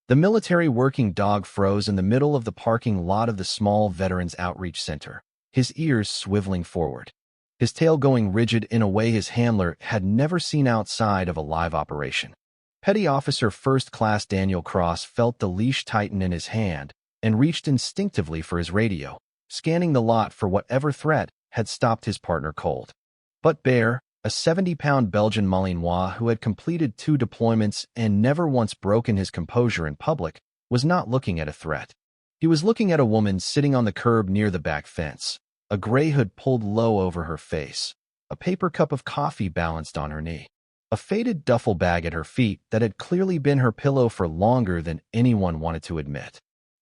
The military working dog froze in the middle of the parking lot of the small Veterans Outreach Center, his ears swiveling forward, his tail going rigid in a way his handler had never seen outside of a live operation. Petty Officer First Class Daniel Cross felt the leash tighten in his hand and reached instinctively for his radio, scanning the lot for whatever threat had stopped his partner cold. But Bear, a 70-pound Belgian Malinois who had completed 2 deployments and never once broken his composure in public, was not looking at a threat. He was looking at a woman sitting on the curb near the back fence, a gray hood pulled low over her face, a paper cup of coffee balanced on her knee, a faded duffel bag at her feet that had clearly been her pillow for longer than anyone wanted to admit.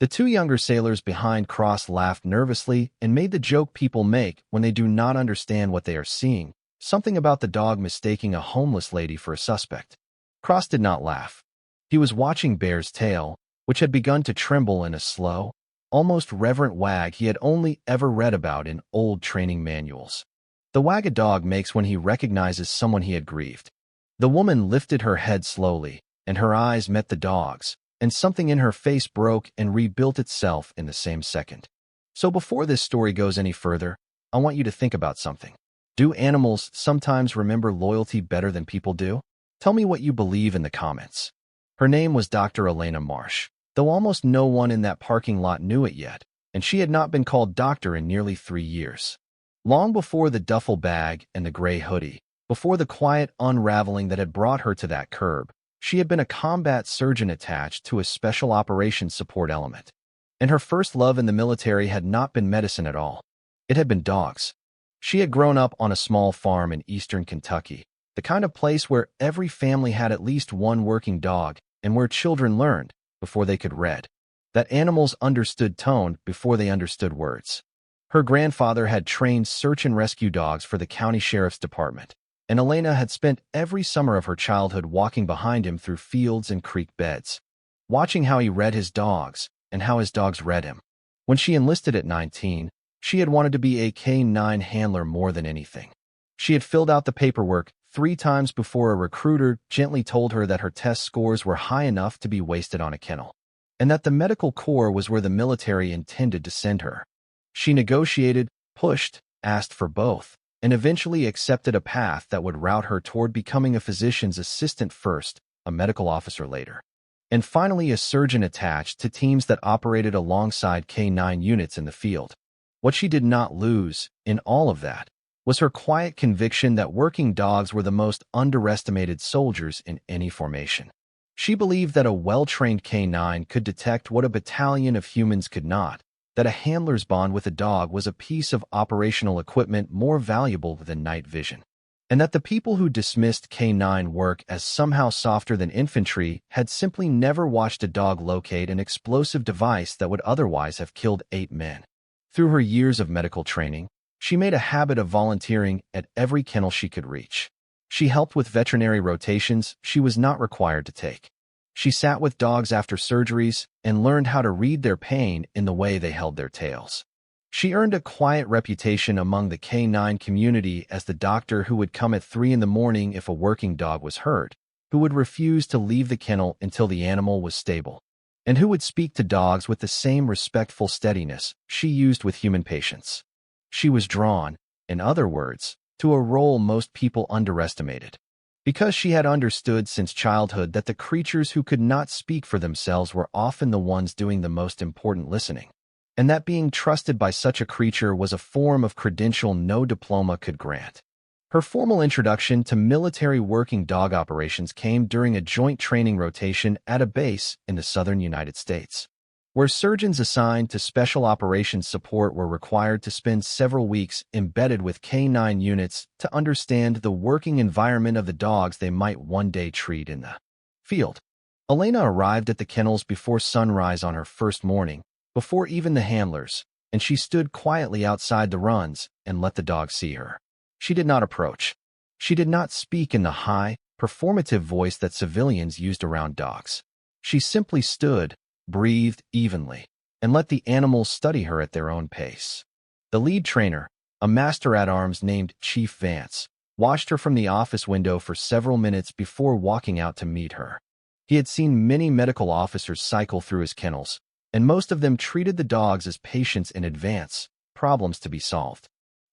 The 2 younger sailors behind Cross laughed nervously and made the joke people make when they do not understand what they are seeing, something about the dog mistaking a homeless lady for a suspect. Cross did not laugh. He was watching Bear's tail, which had begun to tremble in a slow, almost reverent wag he had only ever read about in old training manuals. The wag a dog makes when he recognizes someone he had grieved. The woman lifted her head slowly, and her eyes met the dog's, and something in her face broke and rebuilt itself in the same second. So before this story goes any further, I want you to think about something. Do animals sometimes remember loyalty better than people do? Tell me what you believe in the comments. Her name was Dr. Elena Marsh, though almost no one in that parking lot knew it yet, and she had not been called doctor in nearly 3 years. Long before the duffel bag and the gray hoodie, before the quiet unraveling that had brought her to that curb, she had been a combat surgeon attached to a special operations support element. And her first love in the military had not been medicine at all. It had been dogs. She had grown up on a small farm in eastern Kentucky, the kind of place where every family had at least one working dog and where children learned, before they could read, that animals understood tone before they understood words. Her grandfather had trained search and rescue dogs for the county sheriff's department, and Elena had spent every summer of her childhood walking behind him through fields and creek beds, watching how he read his dogs and how his dogs read him. When she enlisted at 19, she had wanted to be a K-9 handler more than anything. She had filled out the paperwork 3 times before a recruiter gently told her that her test scores were high enough to be wasted on a kennel, and that the medical corps was where the military intended to send her. She negotiated, pushed, asked for both, and eventually accepted a path that would route her toward becoming a physician's assistant first, a medical officer later, and finally a surgeon attached to teams that operated alongside K-9 units in the field. What she did not lose, in all of that, was her quiet conviction that working dogs were the most underestimated soldiers in any formation. She believed that a well-trained K-9 could detect what a battalion of humans could not, that a handler's bond with a dog was a piece of operational equipment more valuable than night vision, and that the people who dismissed K-9 work as somehow softer than infantry had simply never watched a dog locate an explosive device that would otherwise have killed 8 men. Through her years of medical training, she made a habit of volunteering at every kennel she could reach. She helped with veterinary rotations she was not required to take. She sat with dogs after surgeries and learned how to read their pain in the way they held their tails. She earned a quiet reputation among the K-9 community as the doctor who would come at 3 in the morning if a working dog was hurt, who would refuse to leave the kennel until the animal was stable, and who would speak to dogs with the same respectful steadiness she used with human patients. She was drawn, in other words, to a role most people underestimated, because she had understood since childhood that the creatures who could not speak for themselves were often the ones doing the most important listening, and that being trusted by such a creature was a form of credential no diploma could grant. Her formal introduction to military working dog operations came during a joint training rotation at a base in the southern United States, where surgeons assigned to special operations support were required to spend several weeks embedded with K-9 units to understand the working environment of the dogs they might one day treat in the field. Elena arrived at the kennels before sunrise on her first morning, before even the handlers, and she stood quietly outside the runs and let the dogs see her. She did not approach. She did not speak in the high, performative voice that civilians used around dogs. She simply stood, breathed evenly, and let the animals study her at their own pace. The lead trainer, a master-at-arms named Chief Vance, watched her from the office window for several minutes before walking out to meet her. He had seen many medical officers cycle through his kennels, and most of them treated the dogs as patients in advance, problems to be solved.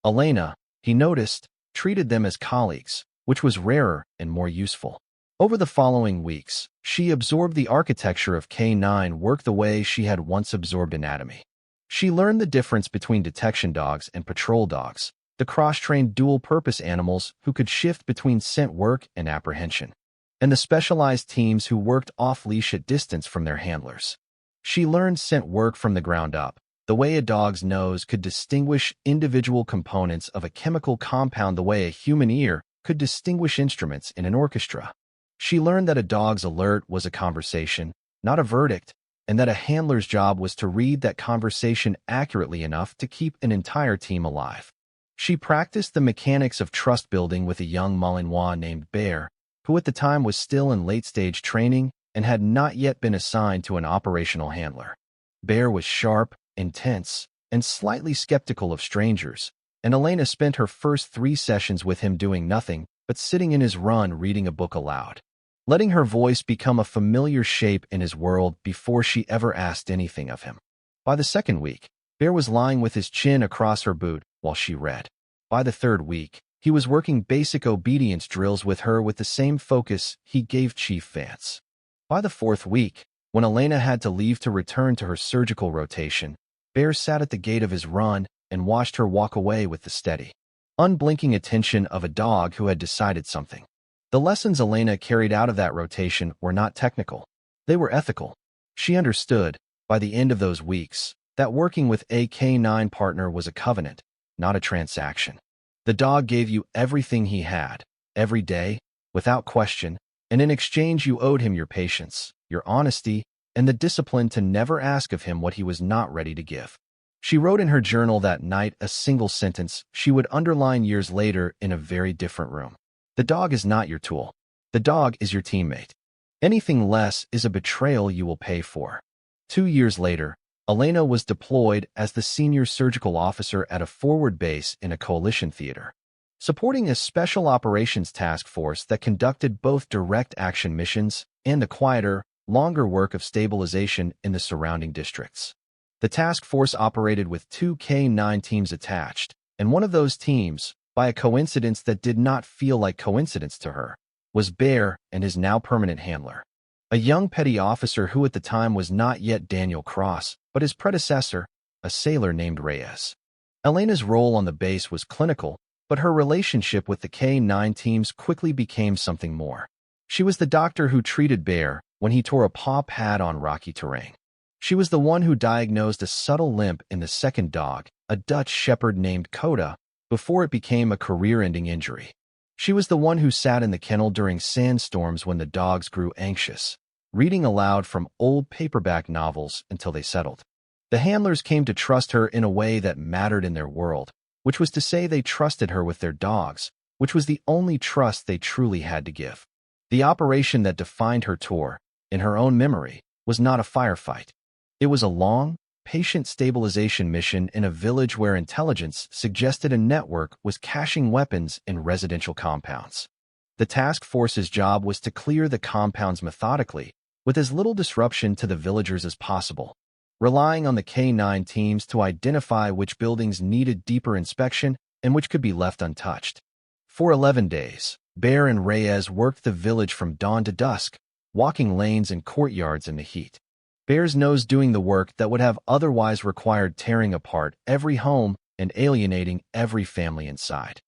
Elena, he noticed, treated them as colleagues, which was rarer and more useful. Over the following weeks, she absorbed the architecture of K9 work the way she had once absorbed anatomy. She learned the difference between detection dogs and patrol dogs, the cross-trained dual-purpose animals who could shift between scent work and apprehension, and the specialized teams who worked off-leash at distance from their handlers. She learned scent work from the ground up, the way a dog's nose could distinguish individual components of a chemical compound the way a human ear could distinguish instruments in an orchestra. She learned that a dog's alert was a conversation, not a verdict, and that a handler's job was to read that conversation accurately enough to keep an entire team alive. She practiced the mechanics of trust building with a young Malinois named Bear, who at the time was still in late-stage training and had not yet been assigned to an operational handler. Bear was sharp, intense, and slightly skeptical of strangers, and Elena spent her first 3 sessions with him doing nothing but sitting in his run reading a book aloud, letting her voice become a familiar shape in his world before she ever asked anything of him. By the second week, Bear was lying with his chin across her boot while she read. By the third week, he was working basic obedience drills with her with the same focus he gave Chief Vance. By the fourth week, when Elena had to leave to return to her surgical rotation, Bear sat at the gate of his run and watched her walk away with the steady, unblinking attention of a dog who had decided something. The lessons Elena carried out of that rotation were not technical. They were ethical. She understood, by the end of those weeks, that working with a K9 partner was a covenant, not a transaction. The dog gave you everything he had, every day, without question, and in exchange you owed him your patience, your honesty, and the discipline to never ask of him what he was not ready to give. She wrote in her journal that night a single sentence she would underline years later in a very different room. The dog is not your tool. The dog is your teammate. Anything less is a betrayal you will pay for. 2 years later, Elena was deployed as the senior surgical officer at a forward base in a coalition theater, supporting a special operations task force that conducted both direct action missions and the quieter, longer work of stabilization in the surrounding districts. The task force operated with 2 K9 teams attached, and one of those teams, by a coincidence that did not feel like coincidence to her, was Bear and his now permanent handler, a young petty officer who at the time was not yet Daniel Cross, but his predecessor, a sailor named Reyes. Elena's role on the base was clinical, but her relationship with the K9 teams quickly became something more. She was the doctor who treated Bear when he tore a paw pad on rocky terrain. She was the one who diagnosed a subtle limp in the second dog, a Dutch shepherd named Coda, before it became a career-ending injury. She was the one who sat in the kennel during sandstorms when the dogs grew anxious, reading aloud from old paperback novels until they settled. The handlers came to trust her in a way that mattered in their world, which was to say they trusted her with their dogs, which was the only trust they truly had to give. The operation that defined her tour, in her own memory, was not a firefight. It was a long, patient stabilization mission in a village where intelligence suggested a network was caching weapons in residential compounds. The task force's job was to clear the compounds methodically, with as little disruption to the villagers as possible, relying on the K9 teams to identify which buildings needed deeper inspection and which could be left untouched. For 11 days, Bear and Reyes worked the village from dawn to dusk, walking lanes and courtyards in the heat. Bear's nose doing the work that would have otherwise required tearing apart every home and alienating every family inside.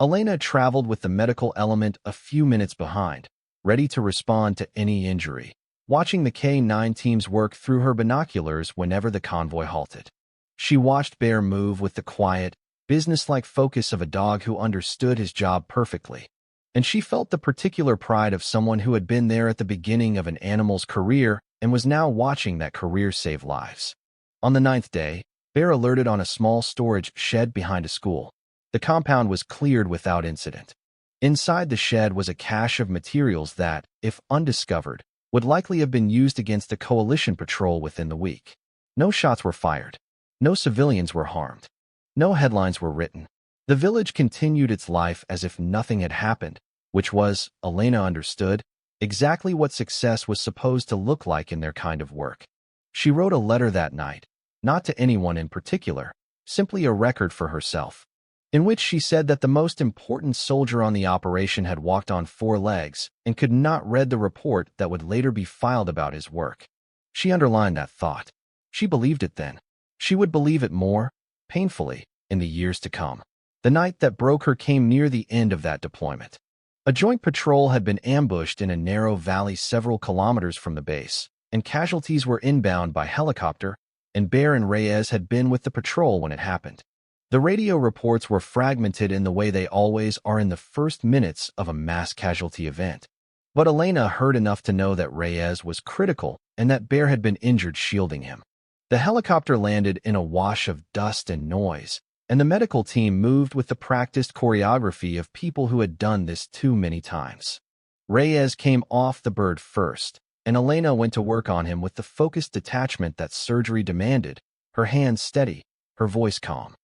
Elena traveled with the medical element a few minutes behind, ready to respond to any injury, watching the K9 teams work through her binoculars whenever the convoy halted. She watched Bear move with the quiet, businesslike focus of a dog who understood his job perfectly, and she felt the particular pride of someone who had been there at the beginning of an animal's career and was now watching that career save lives. On the 9th day, Bear alerted on a small storage shed behind a school. The compound was cleared without incident. Inside the shed was a cache of materials that, if undiscovered, would likely have been used against a coalition patrol within the week. No shots were fired. No civilians were harmed. No headlines were written. The village continued its life as if nothing had happened, which was, Elena understood, exactly what success was supposed to look like in their kind of work. She wrote a letter that night, not to anyone in particular, simply a record for herself, in which she said that the most important soldier on the operation had walked on 4 legs and could not read the report that would later be filed about his work. She underlined that thought. She believed it then. She would believe it more, painfully, in the years to come. The night that broke her came near the end of that deployment. A joint patrol had been ambushed in a narrow valley several kilometers from the base, and casualties were inbound by helicopter, and Bear and Reyes had been with the patrol when it happened. The radio reports were fragmented in the way they always are in the first minutes of a mass casualty event. But Elena heard enough to know that Reyes was critical and that Bear had been injured shielding him. The helicopter landed in a wash of dust and noise, and the medical team moved with the practiced choreography of people who had done this too many times. Reyes came off the bird first, and Elena went to work on him with the focused detachment that surgery demanded, her hands steady, her voice calm.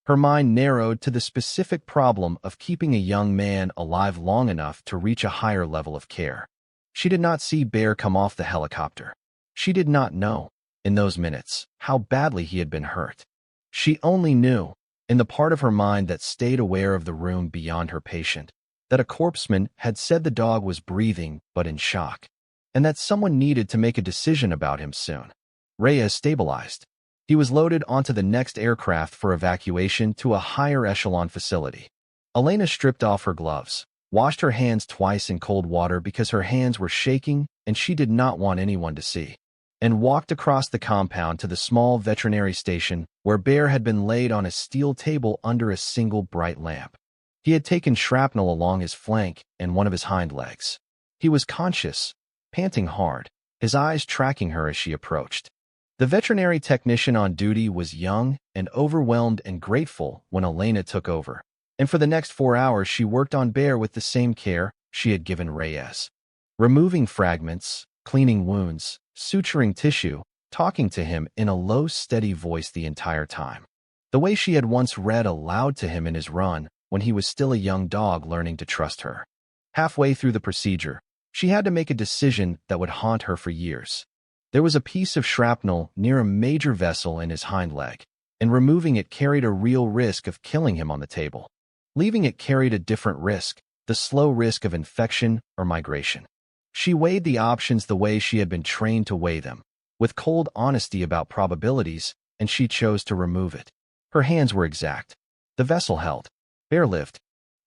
Her mind narrowed to the specific problem of keeping a young man alive long enough to reach a higher level of care. She did not see Bear come off the helicopter. She did not know, in those minutes, how badly he had been hurt. She only knew, in the part of her mind that stayed aware of the room beyond her patient, that a corpsman had said the dog was breathing but in shock, and that someone needed to make a decision about him soon. Reyes stabilized. He was loaded onto the next aircraft for evacuation to a higher echelon facility. Elena stripped off her gloves, washed her hands twice in cold water because her hands were shaking and she did not want anyone to see, and walked across the compound to the small veterinary station where Bear had been laid on a steel table under a single bright lamp. He had taken shrapnel along his flank and one of his hind legs. He was conscious, panting hard, his eyes tracking her as she approached. The veterinary technician on duty was young and overwhelmed and grateful when Elena took over, and for the next 4 hours she worked on Bear with the same care she had given Reyes. Removing fragments, cleaning wounds, suturing tissue, talking to him in a low, steady voice the entire time. The way she had once read aloud to him in his run when he was still a young dog learning to trust her. Halfway through the procedure, she had to make a decision that would haunt her for years. There was a piece of shrapnel near a major vessel in his hind leg, and removing it carried a real risk of killing him on the table. Leaving it carried a different risk, the slow risk of infection or migration. She weighed the options the way she had been trained to weigh them, with cold honesty about probabilities, and she chose to remove it. Her hands were exact. The vessel held. Bear lived.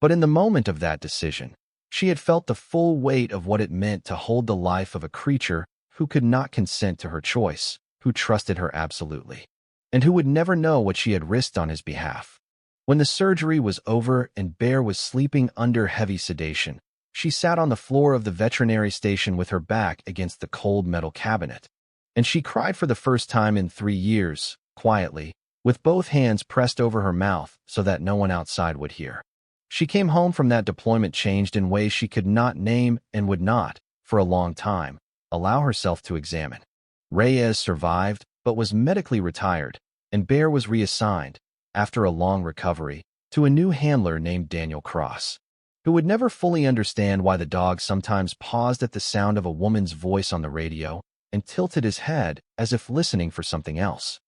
But in the moment of that decision, she had felt the full weight of what it meant to hold the life of a creature who could not consent to her choice, who trusted her absolutely, and who would never know what she had risked on his behalf. When the surgery was over and Bear was sleeping under heavy sedation, she sat on the floor of the veterinary station with her back against the cold metal cabinet, and she cried for the first time in 3 years, quietly, with both hands pressed over her mouth so that no one outside would hear. She came home from that deployment changed in ways she could not name and would not, for a long time, allow herself to examine. Reyes survived, but was medically retired, and Bear was reassigned, after a long recovery, to a new handler named Daniel Cross, who would never fully understand why the dog sometimes paused at the sound of a woman's voice on the radio and tilted his head as if listening for something else.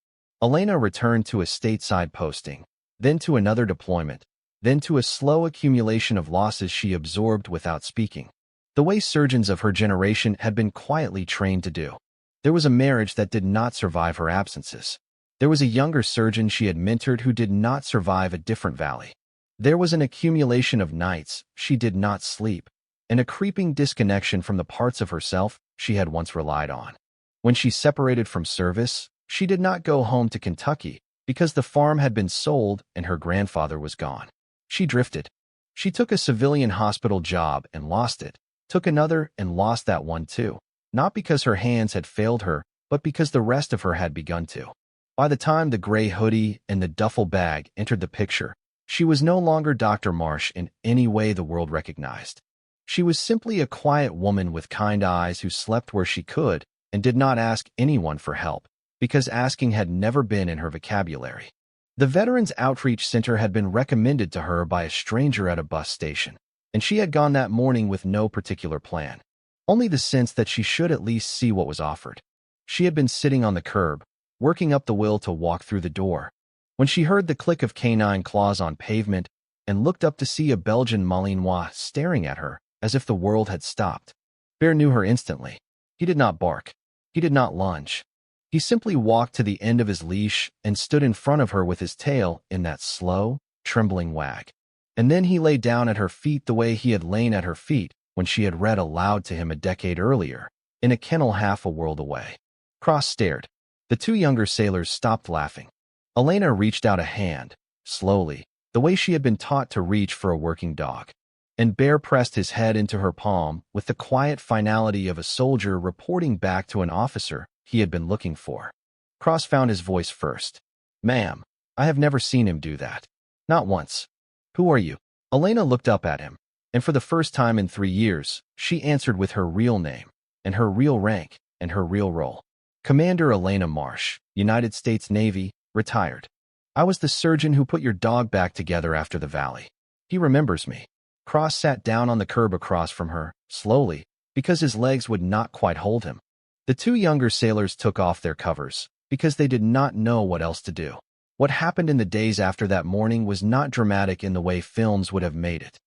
Elena returned to a stateside posting, then to another deployment, then to a slow accumulation of losses she absorbed without speaking, the way surgeons of her generation had been quietly trained to do. There was a marriage that did not survive her absences. There was a younger surgeon she had mentored who did not survive a different valley. There was an accumulation of nights she did not sleep, and a creeping disconnection from the parts of herself she had once relied on. When she separated from service, she did not go home to Kentucky because the farm had been sold and her grandfather was gone. She drifted. She took a civilian hospital job and lost it, took another and lost that one too, not because her hands had failed her, but because the rest of her had begun to. By the time the gray hoodie and the duffel bag entered the picture, she was no longer Dr. Marsh in any way the world recognized. She was simply a quiet woman with kind eyes who slept where she could and did not ask anyone for help, because asking had never been in her vocabulary. The Veterans Outreach Center had been recommended to her by a stranger at a bus station, and she had gone that morning with no particular plan. only the sense that she should at least see what was offered. She had been sitting on the curb, working up the will to walk through the door, when she heard the click of canine claws on pavement and looked up to see a Belgian Malinois staring at her as if the world had stopped. Bear knew her instantly. He did not bark. He did not lunge. He simply walked to the end of his leash and stood in front of her with his tail in that slow, trembling wag. And then he lay down at her feet the way he had lain at her feet when she had read aloud to him a decade earlier, in a kennel half a world away. Cross stared. The two younger sailors stopped laughing. Elena reached out a hand, slowly, the way she had been taught to reach for a working dog. And Bear pressed his head into her palm with the quiet finality of a soldier reporting back to an officer he had been looking for. Cross found his voice first. "Ma'am, I have never seen him do that. Not once." "Who are you?" Elena looked up at him, and for the first time in 3 years, she answered with her real name, and her real rank, and her real role. "Commander Elena Marsh, United States Navy, retired. I was the surgeon who put your dog back together after the valley. He remembers me." Cross sat down on the curb across from her, slowly, because his legs would not quite hold him. The two younger sailors took off their covers, because they did not know what else to do. What happened in the days after that morning was not dramatic in the way films would have made it.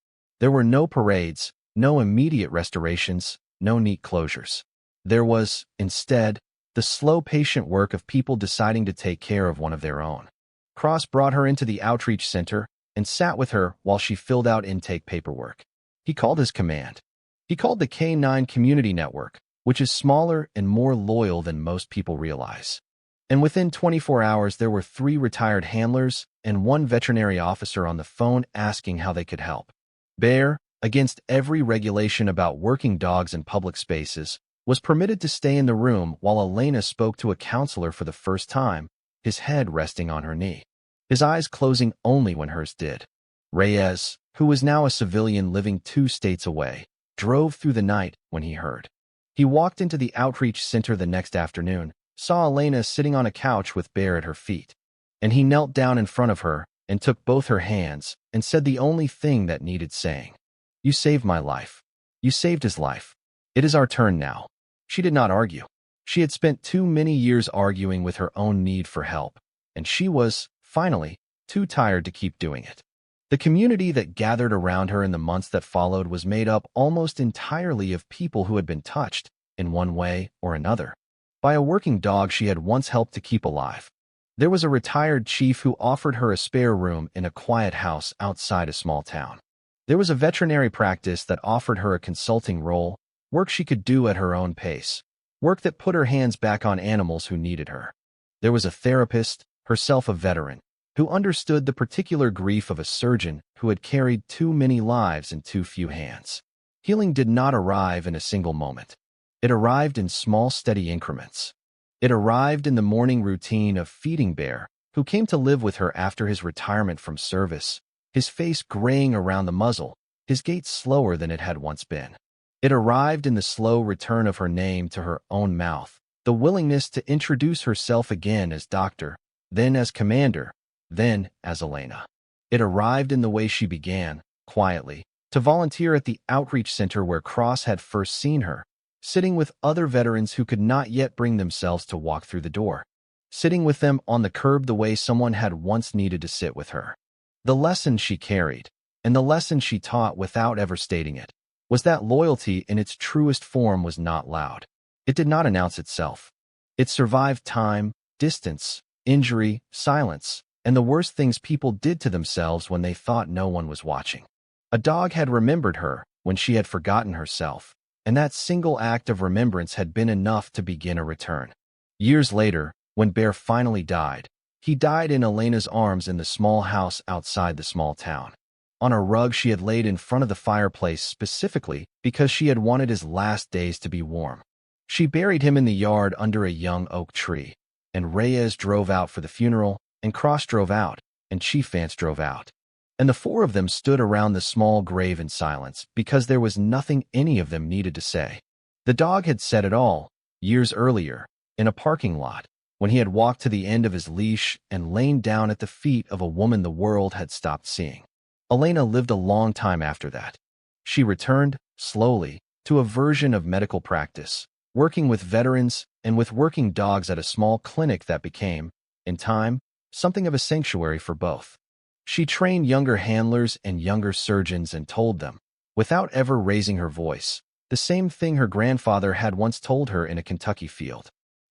There were no parades, no immediate restorations, no neat closures. There was, instead, the slow, patient work of people deciding to take care of one of their own. Cross brought her into the outreach center and sat with her while she filled out intake paperwork. He called his command. He called the K9 Community Network, which is smaller and more loyal than most people realize. And within 24 hours, there were 3 retired handlers and 1 veterinary officer on the phone asking how they could help. Bear, against every regulation about working dogs in public spaces, was permitted to stay in the room while Elena spoke to a counselor for the first time, his head resting on her knee, his eyes closing only when hers did. Reyes, who was now a civilian living 2 states away, drove through the night when he heard. He walked into the outreach center the next afternoon, saw Elena sitting on a couch with Bear at her feet, and he knelt down in front of her and took both her hands and said the only thing that needed saying. "You saved my life. You saved his life. It is our turn now." She did not argue. She had spent too many years arguing with her own need for help, and she was, finally, too tired to keep doing it. The community that gathered around her in the months that followed was made up almost entirely of people who had been touched, in one way or another, by a working dog she had once helped to keep alive. There was a retired chief who offered her a spare room in a quiet house outside a small town. There was a veterinary practice that offered her a consulting role, work she could do at her own pace, work that put her hands back on animals who needed her. There was a therapist, herself a veteran, who understood the particular grief of a surgeon who had carried too many lives in too few hands. Healing did not arrive in a single moment. It arrived in small, steady increments. It arrived in the morning routine of feeding Bear, who came to live with her after his retirement from service, his face graying around the muzzle, his gait slower than it had once been. It arrived in the slow return of her name to her own mouth, the willingness to introduce herself again as doctor, then as commander, then as Elena. It arrived in the way she began, quietly, to volunteer at the outreach center where Cross had first seen her, sitting with other veterans who could not yet bring themselves to walk through the door, sitting with them on the curb the way someone had once needed to sit with her. The lesson she carried, and the lesson she taught without ever stating it, was that loyalty in its truest form was not loud. It did not announce itself. It survived time, distance, injury, silence, and the worst things people did to themselves when they thought no one was watching. A dog had remembered her when she had forgotten herself, and that single act of remembrance had been enough to begin a return. Years later, when Bear finally died, he died in Elena's arms in the small house outside the small town. On a rug she had laid in front of the fireplace specifically because she had wanted his last days to be warm. She buried him in the yard under a young oak tree, and Reyes drove out for the funeral, and Cross drove out, and Chief Vance drove out. And the 4 of them stood around the small grave in silence because there was nothing any of them needed to say. The dog had said it all, years earlier, in a parking lot, when he had walked to the end of his leash and lain down at the feet of a woman the world had stopped seeing. Elena lived a long time after that. She returned, slowly, to a version of medical practice, working with veterans and with working dogs at a small clinic that became, in time, something of a sanctuary for both. She trained younger handlers and younger surgeons and told them, without ever raising her voice, the same thing her grandfather had once told her in a Kentucky field.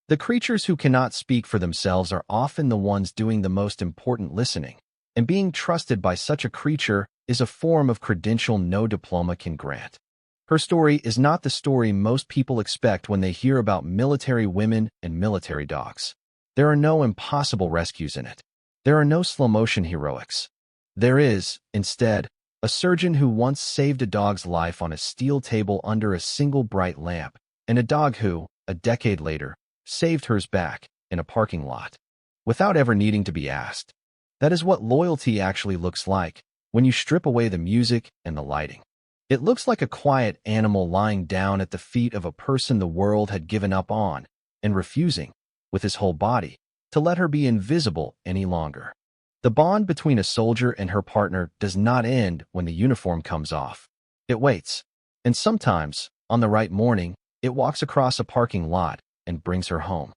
The creatures who cannot speak for themselves are often the ones doing the most important listening, and being trusted by such a creature is a form of credential no diploma can grant. Her story is not the story most people expect when they hear about military women and military dogs. There are no impossible rescues in it. There are no slow-motion heroics. There is, instead, a surgeon who once saved a dog's life on a steel table under a single bright lamp, and a dog who, a decade later, saved hers back in a parking lot, without ever needing to be asked. That is what loyalty actually looks like when you strip away the music and the lighting. It looks like a quiet animal lying down at the feet of a person the world had given up on and refusing, with his whole body, to let her be invisible any longer. The bond between a soldier and her partner does not end when the uniform comes off. It waits, and sometimes, on the right morning, it walks across a parking lot and brings her home.